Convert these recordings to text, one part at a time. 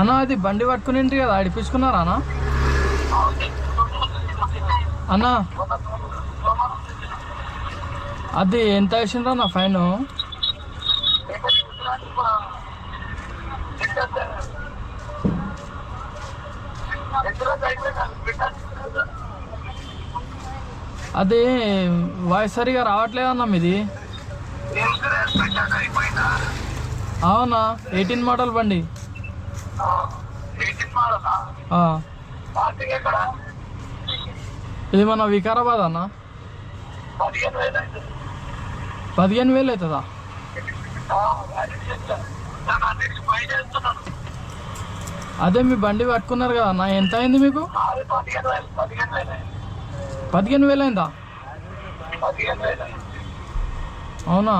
అన్న అది బండి పట్టుకుని ఇంటి కదా అడిపించుకున్నారా అన్న? అన్న అది ఎంత వేసిండ్రా నా ఫైన్? అది వాయిస్ సరిగా రావట్లేదు అన్న మీది. అవునా 18 మోడల్ బండి. ఇది మన వికారాబాద్ అన్న. 15,000 అవుతుందా? అదే మీ బండి పట్టుకున్నారు కదా అన్న, ఎంత అయింది మీకు? 15,000 అయిందా? అవునా,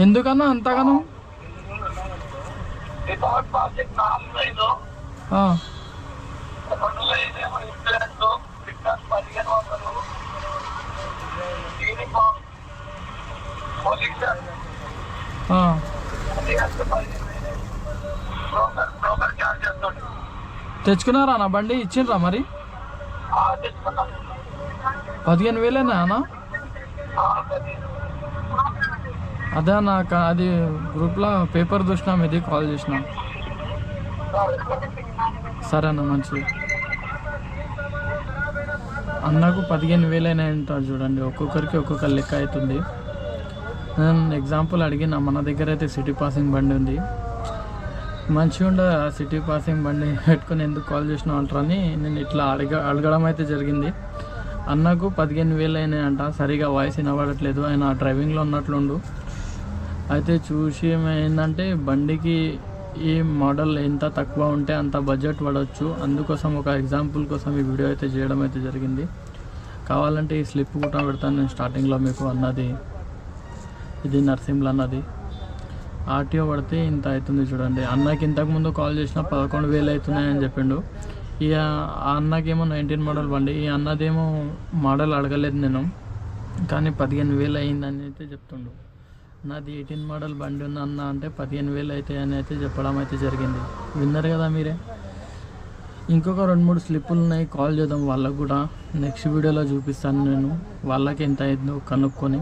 ఎందుకన్నా అంతగానో? తెచ్చుకున్నారా అన్న బండి? ఇచ్చిండ్రా మరి? 15,000 అన్న? అదే అన్న, అది గ్రూప్లో పేపర్ చూసినాం, ఇది కాల్ చేసినా. సరే అన్న, మంచిది. అన్నకు 15,000 అయినాయంటారు చూడండి. ఒక్కొక్కరికి ఒక్కొక్క లెక్క అవుతుంది. నేను ఎగ్జాంపుల్ అడిగిన, మన దగ్గర అయితే సిటీ పాసింగ్ బండి ఉంది, మంచిగా ఉండదు ఆ సిటీ పాసింగ్ బండి పెట్టుకుని ఎందుకు కాల్ చేసినావు అంటారని నేను ఇట్లా అడగడం అయితే జరిగింది. అన్నకు 15,000 అయినాయంట. సరిగా వాయిస్ వినబడట్లేదు, ఆయన డ్రైవింగ్లో ఉన్నట్లుండు. అయితే చూసి ఏంటంటే బండికి ఈ మోడల్ ఎంత తక్కువ ఉంటే అంత బడ్జెట్ పడవచ్చు. అందుకోసం ఒక ఎగ్జాంపుల్ కోసం ఈ వీడియో అయితే చేయడం అయితే జరిగింది. కావాలంటే ఈ స్లిప్ కూడా పెడతాను నేను స్టార్టింగ్లో మీకు. అన్నది ఇది నర్సింహులు అన్నది ఆర్టీఓ పడితే ఇంత అవుతుంది చూడండి. అన్నకి ఇంతకుముందు కాల్ చేసిన 11,000 అవుతున్నాయని చెప్పిండు. ఈ అన్నకేమో 19 మోడల్ బండి, ఈ అన్నదేమో మోడల్ అడగలేదు నేను, కానీ 15,000 అయిందని అయితే చెప్తుండు. నాది 18 మోడల్ బండి ఉంది అన్న అంటే 15,000 అవుతాయని అయితే చెప్పడం అయితే జరిగింది. విన్నారు కదా మీరే. ఇంకొక 2-3 స్లిప్పులు ఉన్నాయి, కాల్ చేద్దాం వాళ్ళకు కూడా. నెక్స్ట్ వీడియోలో చూపిస్తాను నేను వాళ్ళకి ఎంత అయిందో కనుక్కొని.